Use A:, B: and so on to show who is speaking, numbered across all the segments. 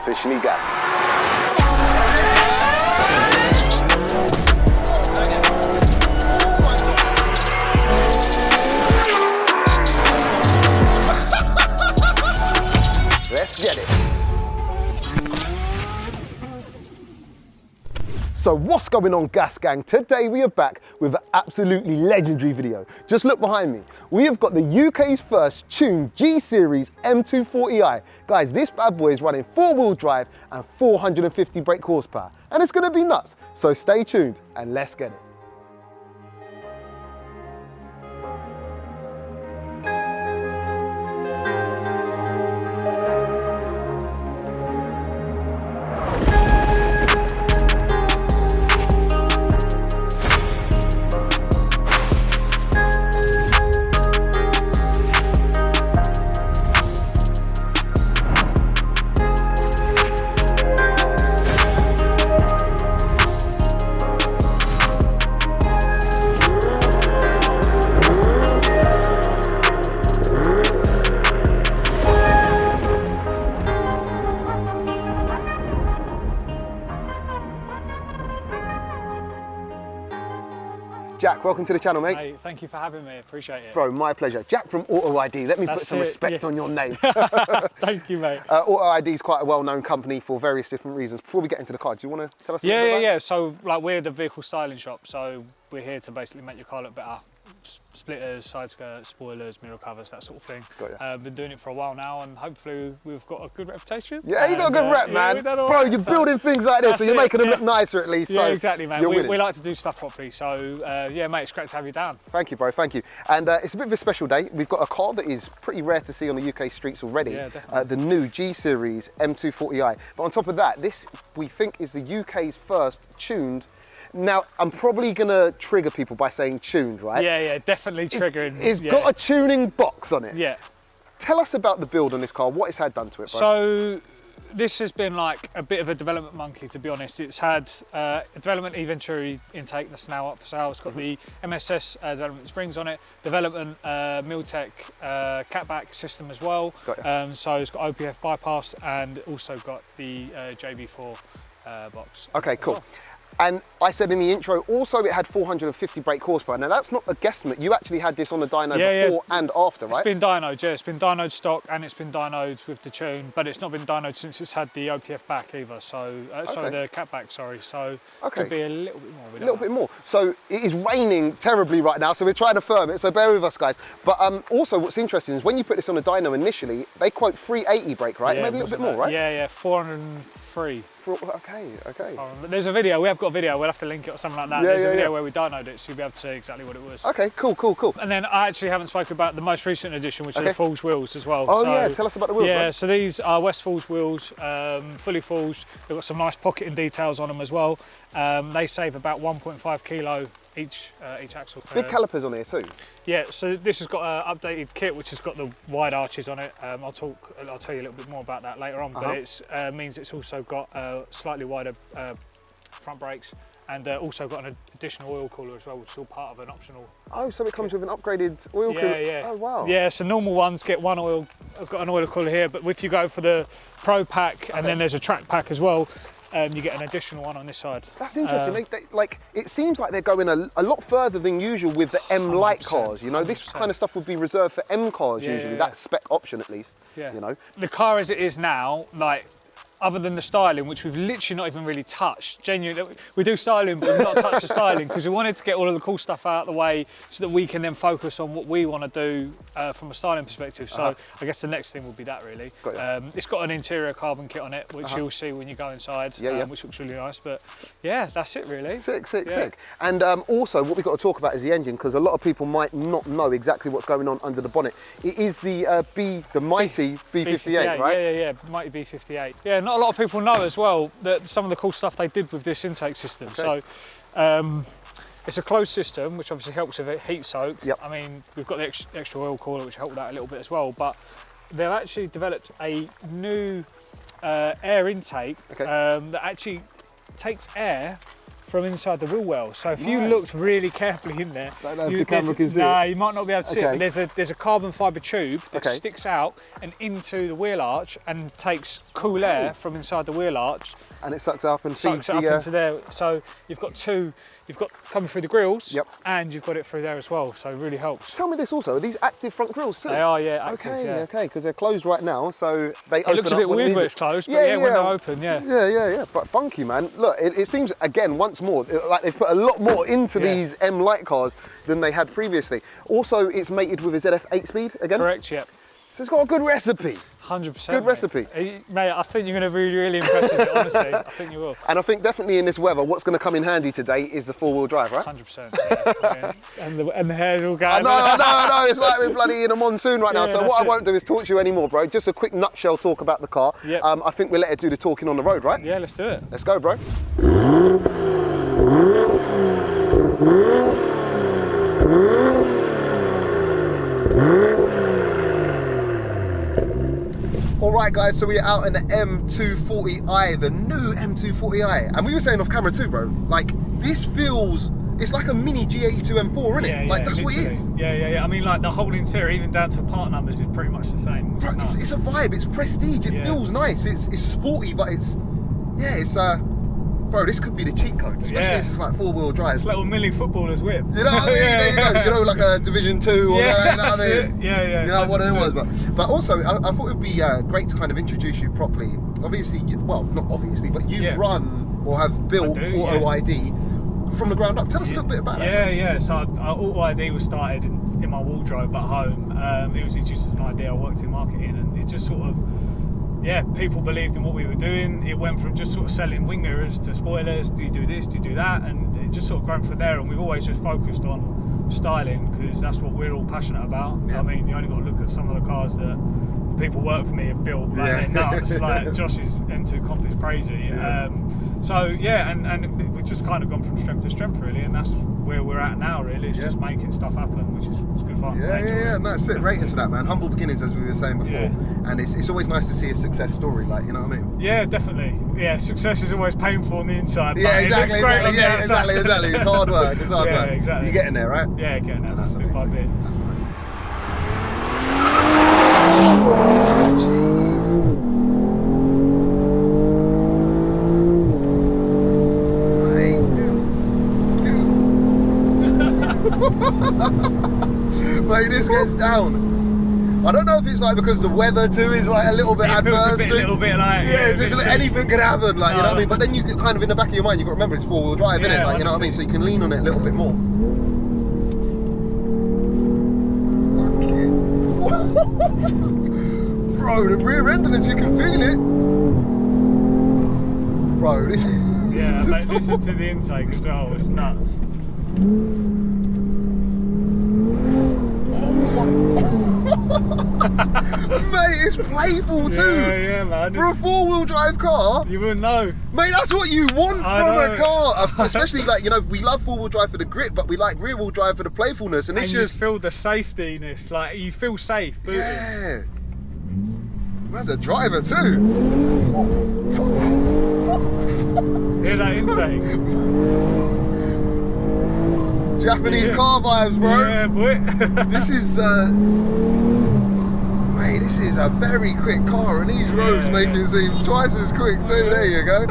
A: officially gassed. Let's get it. So what's going on, Gas Gang? Today we are back with an absolutely legendary video. Just look behind me. We have got the UK's first tuned G-Series M240i. Guys, this bad boy is running 4-wheel drive and 450 brake horsepower. And it's gonna be nuts. So stay tuned and let's get it. Jack, welcome to the channel, mate.
B: Hey, thank you for having me, appreciate it.
A: Bro, my pleasure. Jack from Auto ID, let me put some respect on your name.
B: Thank you, mate.
A: Auto ID is quite a well-known company for various different reasons. Before we get into the car, do you want to tell us a little bit about it?
B: Yeah. So, like, we're the vehicle styling shop, so we're here to basically make your car look better. Splitters, side skirts, spoilers, mirror covers, that sort of thing. Been doing it for a while now, and hopefully we've got a good reputation.
A: Yeah, you got a good rep, man. Bro,
B: right,
A: you're building things like this, so you're making them look nicer at least.
B: Yeah,
A: so
B: exactly, man. We like to do stuff properly, so yeah, mate, it's great to have you down.
A: Thank you, bro, thank you. And it's a bit of a special day. We've got a car that is pretty rare to see on the UK streets already.
B: Yeah, definitely.
A: The new G-Series M240i. But on top of that, this, we think, is the UK's first tuned. Now, I'm probably gonna trigger people by saying tuned, right?
B: Yeah, definitely triggering.
A: It's got a tuning box on it.
B: Yeah.
A: Tell us about the build on this car, what it's had done to it, bro.
B: So, this has been like a bit of a development monkey, to be honest. It's had a development Venturi intake that's now up for sale. It's got the MSS development springs on it, development Miltech catback system as well. So it's got OPF bypass and also got the JB4 box.
A: Okay, cool. And I said in the intro, also it had 450 brake horsepower. Now that's not a guesstimate. You actually had this on the dyno before and after, right?
B: It's been dynoed, yeah. It's been dynoed stock and it's been dynoed with the tune, but it's not been dynoed since it's had the OPF back either. So, sorry, the cat back, sorry. So could be a little bit more.
A: A little bit more. So it is raining terribly right now, so we're trying to firm it, so bear with us, guys. But also what's interesting is when you put this on a dyno initially, they quote 380 brake, right?
B: Yeah,
A: maybe a little bit more, right?
B: Yeah, 403.
A: Okay.
B: There's a video, we have got a video, we'll have to link it or something like that. There's a video where we dynoed it, so you'll be able to see exactly what it was.
A: Okay, cool.
B: And then I actually haven't spoken about the most recent edition, which are the forged wheels as well.
A: Oh yeah, tell us about the wheels,
B: Yeah,
A: man.
B: so these are West forged wheels, fully forged. They've got some nice pocketing details on them as well. They save about 1.5 kilo each axle.
A: Big calipers on here too.
B: Yeah, so this has got an updated kit which has got the wide arches on it. I'll tell you a little bit more about that later on, but it means it's also got slightly wider front brakes and also got an additional oil cooler as well, which is all part of an optional. Oh,
A: so it comes with an upgraded oil cooler?
B: Yeah.
A: Oh, wow.
B: Yeah, so normal ones get one oil, I've got an oil cooler here, but if you go for the Pro pack and then there's a track pack as well, you get an additional one on this side.
A: That's interesting. Like, it seems like they're going a lot further than usual with the M Light cars. You know, 100%. This kind of stuff would be reserved for M cars usually. That spec option at least. Yeah. You know,
B: the car as it is now, like, other than the styling, which we've literally not even really touched. Genuinely, we do styling, but we've not touched the styling because we wanted to get all of the cool stuff out of the way so that we can then focus on what we want to do from a styling perspective. So I guess the next thing will be that really. It's got an interior carbon kit on it, which you'll see when you go inside, which looks really nice. But yeah, that's it really.
A: Sick. And also what we've got to talk about is the engine, because a lot of people might not know exactly what's going on under the bonnet. It is the mighty B58, right?
B: Yeah, mighty B58. Yeah. Not a lot of people know as well that some of the cool stuff they did with this intake system. So it's a closed system, which obviously helps with it, heat soak. I mean, we've got the extra oil cooler, which helped that a little bit as well, but they've actually developed a new air intake that actually takes air from inside the wheel well. So if you looked really carefully in there,
A: don't know if the camera can see
B: nah,
A: it.
B: you might not be able to see it. But there's a carbon fibre tube that sticks out and into the wheel arch and takes cool air from inside the wheel arch.
A: And it sucks up and feeds
B: up into there. So you've got coming through the grills, and you've got it through there as well. So it really helps.
A: Tell me this also, are these active front grills too?
B: They are, yeah, active,
A: okay, because they're closed right now, so they open up.
B: It looks a bit weird when it's closed, but when they're open,
A: Yeah, but funky, man. Look, it seems, again, once more, like they've put a lot more into these M Light cars than they had previously. Also, it's mated with a ZF 8-speed again?
B: Correct, yeah.
A: So it's got a good recipe.
B: 100%.
A: Good recipe.
B: Mate, I think you're going to be really impressed with it, honestly. I think you will.
A: And I think definitely in this weather, what's going to come in handy today is the four-wheel drive, right?
B: 100%, yeah. And the hair's all going.
A: No, it's like we're bloody in a monsoon right now. So what I won't do is talk to you anymore, bro. Just a quick nutshell talk about the car.
B: Yep.
A: I think we'll let it do the talking on the road, right?
B: Yeah, let's do it.
A: Let's go, bro. All right, guys, so we're out in the M240i, the new M240i. And we were saying off camera too, bro, like, this feels, it's like a mini G82 M4, isn't it? Like, that's
B: literally.
A: what it is.
B: Yeah. I mean, like, the whole interior, even down to part numbers, is pretty much the same.
A: Bro, it's a vibe, it's prestige, it feels nice, it's sporty, but it's bro, this could be the cheat code, especially if it's like four-wheel drive.
B: It's like a milli footballer's whip.
A: You know what I mean? There you go, like a Division 2 or you know what I mean?
B: Yeah.
A: You know what it was, but also I thought it would be great to kind of introduce you properly. Obviously, well, not obviously, but you run or have built Auto ID from the ground up. Tell us a little bit about that.
B: Yeah. So Auto ID was started in my wardrobe at home. It was just an idea. I worked in marketing, and it just sort of, people believed in what we were doing. It went from just sort of selling wing mirrors to spoilers. Do you do this? Do you do that? And it just sort of grown from there. And we've always just focused on styling because that's what we're all passionate about. I mean, you only got to look at some of the cars that people work for me have built. Like, they're nuts. Like Josh's M2 Comp is crazy. And we've just kind of gone from strength to strength really, and that's where we're at now really. It's just making stuff happen, which is good fun.
A: No, that's it. Ratings for that, man. Humble beginnings, as we were saying before, and it's always nice to see a success story, like, you know what I mean?
B: Yeah, definitely. Yeah, success is always painful on the inside. But
A: Exactly.
B: It looks great on the outside.
A: Exactly. It's hard work.
B: Yeah, exactly.
A: You're getting there, right?
B: Yeah, getting there.
A: That's
B: bit by bit.
A: That's amazing. Jeez. Mate, this gets down. I don't know if it's like because the weather too is like a little bit adverse.
B: A little bit like
A: anything could happen, like you know what I mean. But then you get kind of in the back of your mind, you've got to remember it's four-wheel drive, innit? Like, you know what I mean. So you can lean on it a little bit more. Bro, the rear end of it, you can feel it. Bro, this.
B: Mate, listen to the intake as well. It's nuts.
A: Mate, it's playful too.
B: Yeah, man.
A: For a four-wheel drive car,
B: you wouldn't know.
A: Mate, that's what you want from a car. Especially like, you know, we love four-wheel drive for the grip, but we like rear-wheel drive for the playfulness, and it's just
B: you feel the safetyness. Like you feel safe.
A: Yeah. Man's a driver too.
B: Hear that intake?
A: Japanese car vibes, bro.
B: Yeah, boy.
A: This is, mate, this is a very quick car, and these roads make it seem twice as quick too. There you go.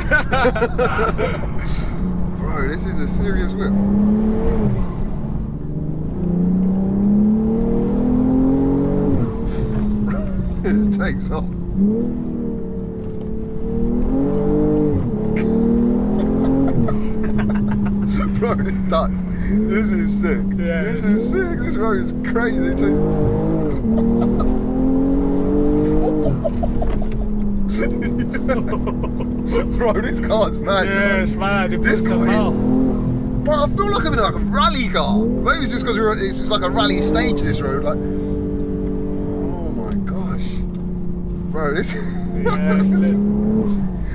A: Bro, this is a serious whip. This takes off. Bro, this ducks. This is sick.
B: Yeah,
A: this is sick. This road is crazy too. Bro, this car's mad.
B: Yeah, it's mad.
A: This car. Bro, I feel like I'm in like a rally car. Maybe it's just because it's like a rally stage. This road, like. Oh my gosh, bro, this.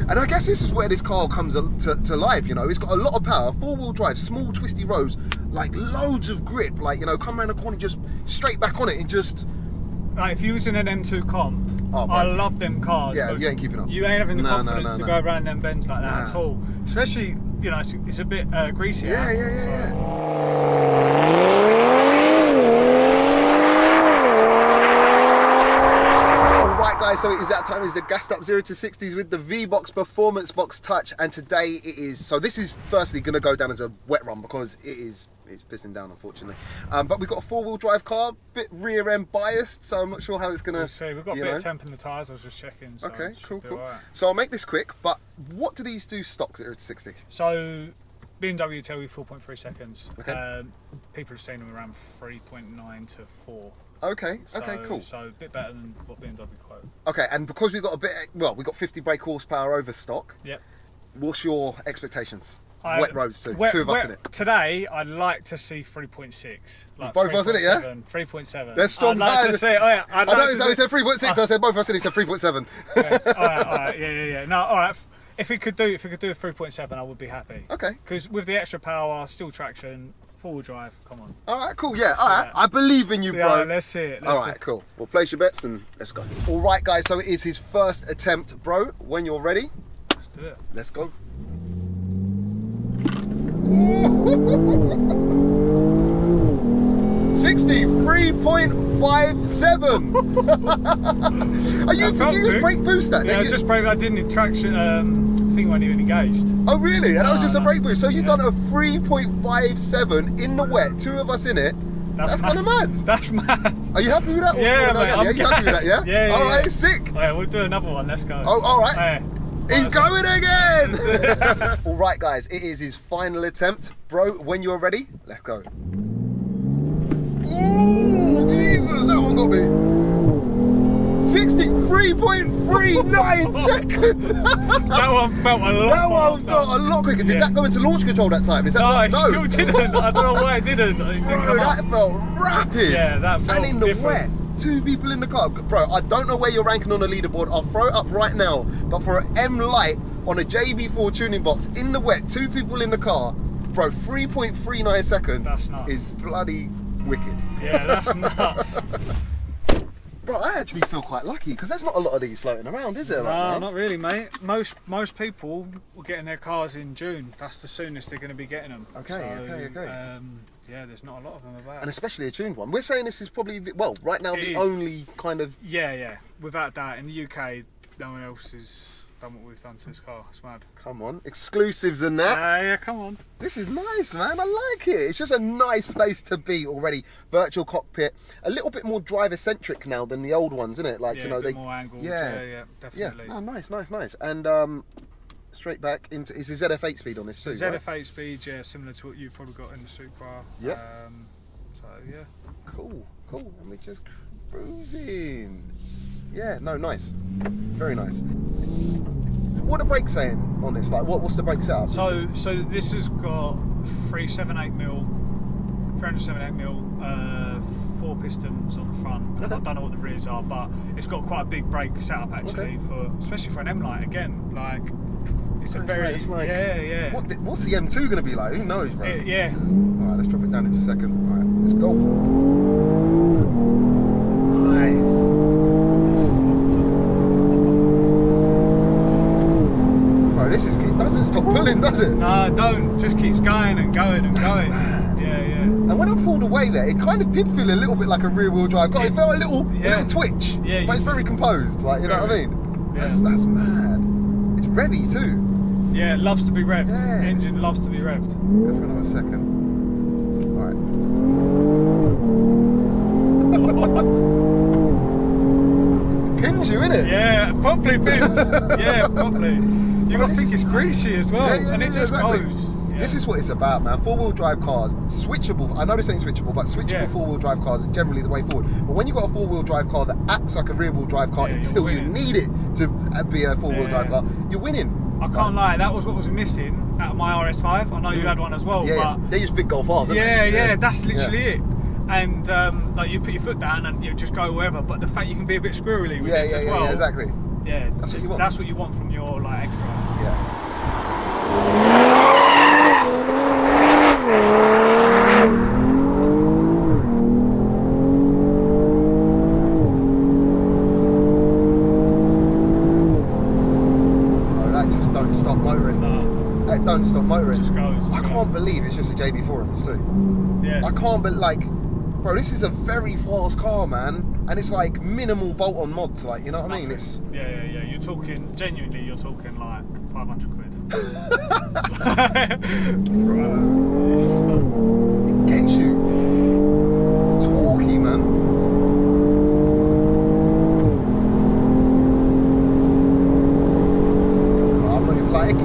A: And I guess this is where this car comes to life, you know. It's got a lot of power, four-wheel drive, small twisty roads, like loads of grip, like, you know, come around the corner, just straight back on it and just...
B: Like, if you're using an M2 Comp, I love them cars.
A: Yeah, you ain't keeping up.
B: You ain't having the confidence to go around them bends like that at all. Especially you know, it's a bit greasy.
A: Yeah. Alright guys, so it is that time. It's the gassed up 0 to 60s with the V-Box Performance Box Touch, and today it is, so this is firstly going to go down as a wet run because it's pissing down, unfortunately. But we've got a 4-wheel drive car, bit rear end biased, so I'm not sure how it's going to...
B: So we've got a bit of temp in the tyres, I was just checking. So
A: okay, cool.
B: Right.
A: So I'll make this quick, but what do these do stock 0 to 60?
B: So BMW tell you 4.3 seconds.
A: Okay.
B: People have seen them around 3.9 to 4.
A: Okay, cool.
B: So a bit better than what BMW quote.
A: Okay, and because we've got a bit, well, we've got 50 brake horsepower over stock.
B: Yep.
A: What's your expectations? Wet roads too. Two of us in it.
B: Today, I'd like to see 3.6. Like
A: both of us in it, yeah?
B: 3.7.
A: They're strong
B: I'd like to see, I
A: noticed how he said 3.6, I said both of us in, he said 3.7.
B: Okay. All right, yeah. No, all right. If we could do a 3.7, I would be happy.
A: Okay.
B: Because with the extra power, still traction, 4-wheel drive, come on.
A: All right, cool, yeah, all right. I believe in you, bro.
B: Yeah, let's see it.
A: All right, cool. Well, place your bets and let's go. All right, guys, so it is his first attempt, bro. When you're ready,
B: let's do it.
A: Let's go. 63.57. Did you use brake boost that?
B: Yeah, just brake. I didn't traction. Thing wasn't even engaged.
A: Oh really? And that was just a brake boost. So you've done a 3.57 in the wet. Two of us in it. That's kind of mad.
B: That's mad.
A: Are you happy with that?
B: Yeah, mate.
A: Yeah, you happy with that? Yeah.
B: Yeah.
A: All right, sick.
B: Yeah, we'll do another one. Let's go.
A: Oh, all right.
B: Hey.
A: He's going again! All right, guys, it is his final attempt. Bro, when you're ready, let's go. Oh, Jesus, that one got me. 63.39 seconds.
B: That one felt a lot.
A: That one felt a lot quicker. Did that go into launch control that time? Is that
B: no, it still didn't. I don't know why it didn't.
A: Bro, that felt rapid.
B: Yeah, that felt
A: and in the
B: different.
A: wet. 2 people in the car. Bro, I don't know where you're ranking on the leaderboard. I'll throw it up right now. But for an M Light on a JB4 tuning box in the wet, 2 people in the car, bro, 3.39 seconds is bloody wicked.
B: Yeah, that's nuts.
A: Bro, I actually feel quite lucky because there's not a lot of these floating around, is there?
B: No,
A: right now?
B: not really, mate. Most people will get in their cars in June. That's the soonest they're going to be getting them.
A: Okay.
B: Yeah, there's not a lot of them about.
A: And especially a tuned one. We're saying this is probably, well, right now the only kind of...
B: Yeah, without doubt. In the UK, no one else has done what we've done to this car. It's mad.
A: Come on, exclusives and that.
B: Yeah, come on.
A: This is nice, man. I like it. It's just a nice place to be already. Virtual cockpit, a little bit more driver-centric now than the old ones, isn't it? Like,
B: yeah,
A: you know,
B: a bit more angled. Yeah, definitely.
A: Yeah, oh, nice. And straight back into, is the ZF8 speed on this too?
B: ZF8
A: right?
B: speed, yeah, similar to what you've probably got in the Supra.
A: Yep.
B: So yeah.
A: Cool. And we're just cruising. Yeah, no, nice. Very nice. What are the brakes saying on this? Like, what's the brake setup?
B: So this has got 378mm, 4 pistons on the front.
A: Okay.
B: I don't know what the rears are, but it's got quite a big brake setup actually, especially for an M Light. Again, like it's a very yeah.
A: What's the M2 going to be like? Who knows, bro?
B: Yeah.
A: All right, let's drop it down into second. All right, let's go. Nice. Bro, it doesn't stop pulling, does it?
B: No, don't. Just keeps going and going and going.
A: Mad.
B: Yeah.
A: And when I pulled away there, it kind of did feel a little bit like a rear-wheel drive car. It felt a little twitch, but it's very composed. Like, you know what I mean?
B: Yeah.
A: That's mad. It's revvy too.
B: Yeah, it loves to be revved.
A: Yeah.
B: Engine loves to be revved.
A: Go for another second. All right. Pins you, innit?
B: Yeah, properly pins. Yeah, properly. You got to think it's greasy as well, and it just goes. Yeah.
A: This is what it's about, man. 4-wheel drive cars, switchable. I know this ain't switchable, but switchable 4-wheel drive cars is generally the way forward. But when you've got a 4-wheel drive car that acts like a rear-wheel drive car until you need it to be a 4-wheel drive car, you're winning.
B: I can't lie, that was what was missing out of my RS5. I know you had one as well, but
A: they use big Golf R's, don't they?
B: Yeah, that's literally it. And like you put your foot down and you just go wherever, but the fact you can be a bit squirrely with this as well.
A: Yeah, exactly.
B: Yeah,
A: that's what you want.
B: That's what you want from your like xDrive.
A: Yeah. Oh, that just don't stop motoring.
B: No.
A: That like don't stop motoring.
B: Just goes.
A: I can't believe it's just a JB4 in this too.
B: Yeah.
A: I can't, but like, bro, this is a very fast car, man, and it's like minimal bolt-on mods, like, you know what I mean? It's
B: yeah. You're talking genuinely. You're talking like 500 quid.
A: bro, it gets you talky, man. I'm not even like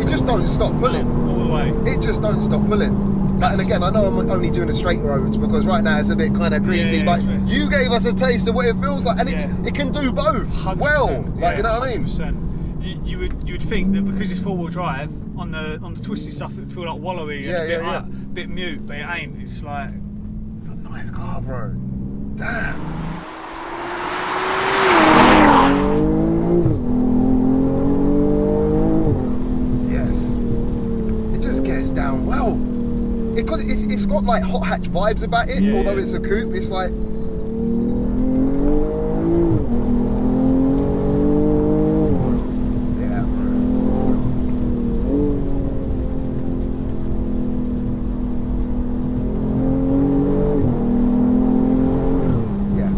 A: it just don't stop pulling.
B: All the way.
A: It just don't stop pulling. Like, and again, I know I'm only doing the straight roads because right now it's a bit kind of greasy, but you gave us a taste of what it feels like, and it can do both
B: 100%,
A: well. Like, you know what I mean?
B: 100%. You would think that because it's four-wheel drive on the twisty stuff, it would feel like wallowy and a bit mute, but it ain't. It's like
A: it's a nice car, bro. Damn. Yes. It just gets down well. Because it's got like hot hatch vibes about it, although it's a coupe, it's like. Yeah. Yeah.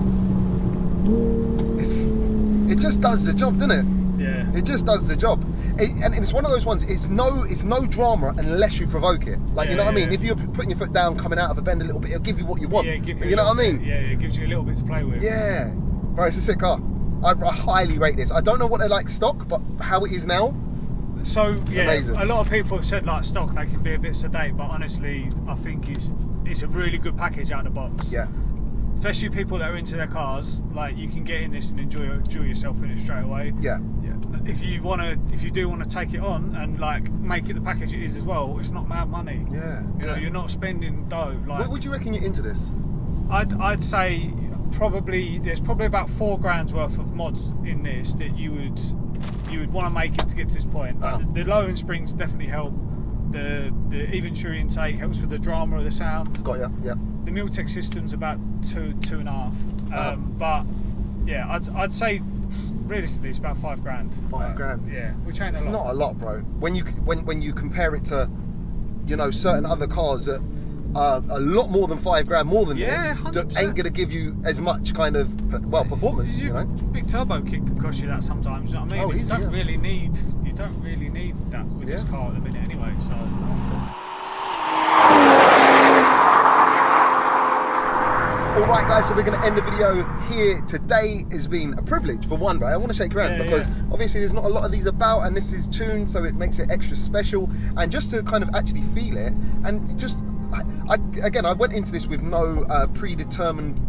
A: It just does the job, doesn't it?
B: Yeah.
A: It just does the job. And it's one of those ones, it's no drama unless you provoke it. Like, you know what I mean? If you're putting your foot down, coming out of a bend a little bit, it'll give you what you want. You know what I mean?
B: Yeah, it gives you a little bit to play with.
A: Yeah. Bro, it's a sick car. I highly rate this. I don't know what they're like stock, but how it is now.
B: So, yeah,
A: amazing.
B: A lot of people have said like stock, they can be a bit sedate, but honestly, I think it's a really good package out of the box.
A: Yeah.
B: Especially people that are into their cars, like you can get in this and enjoy yourself in it straight away.
A: Yeah.
B: If you do want to take it on and like make it the package it is as well, it's not mad money.
A: Yeah.
B: You know, you're not spending dough. Like,
A: what would you reckon you're into this?
B: I'd say there's probably about £4,000 worth of mods in this that you would want to make it to get to this point. Like the low end springs definitely help. The even true intake helps with the drama of the sound.
A: Got ya. Yeah.
B: The Miltech system's about 2.5. But yeah, I'd say realistically it's about £5,000.
A: £5,000.
B: Yeah, which ain't
A: It's
B: a lot.
A: not a lot, bro. When you compare it to, you know, certain other cars that are a lot more than £5,000 more than this,
B: 100%.
A: that ain't gonna give you as much kind of performance. You know.
B: Big turbo kit can cost you that sometimes. You know what I mean?
A: Oh, easy,
B: you don't really need that with this car at the minute anyway. So.
A: Alright guys, so we're going to end the video here. Today has been a privilege for one, bro. I want to shake your hand because obviously there's not a lot of these about, and this is tuned, so it makes it extra special. And just to kind of actually feel it, and just, I went into this with no predetermined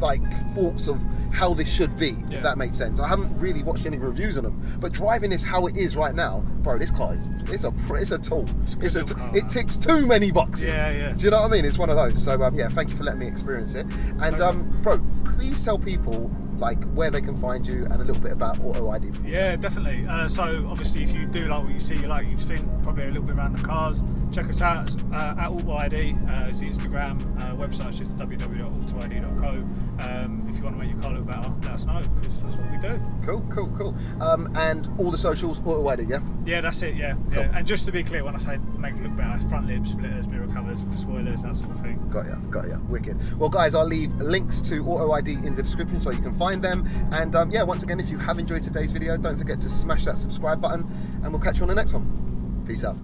A: like thoughts of how this should be, if that makes sense. I haven't really watched any reviews on them, but driving this how it is right now, bro, this car is it's a tool. It ticks too many boxes. Do you know what I mean? It's one of those. So yeah, thank you for letting me experience it. And bro, please tell people like where they can find you and a little bit about Auto ID.
B: Yeah, definitely. So obviously, if you do like what you see, like you've seen probably a little bit around the cars, check us out at Auto ID. It's the Instagram website, just www.autoid.co. If you want to make your car look better, let us know, because that's what we do.
A: Cool. And all the socials, Auto ID, yeah?
B: Yeah, that's it, yeah. And just to be clear, when I say make it look better, it's front lip, splitters, mirror covers, spoilers, that sort of thing. Got ya. Wicked. Well, guys, I'll leave links to Auto ID in the description so you can find them. And yeah, once again, if you have enjoyed today's video, don't forget to smash that subscribe button, and we'll catch you on the next one. Peace out.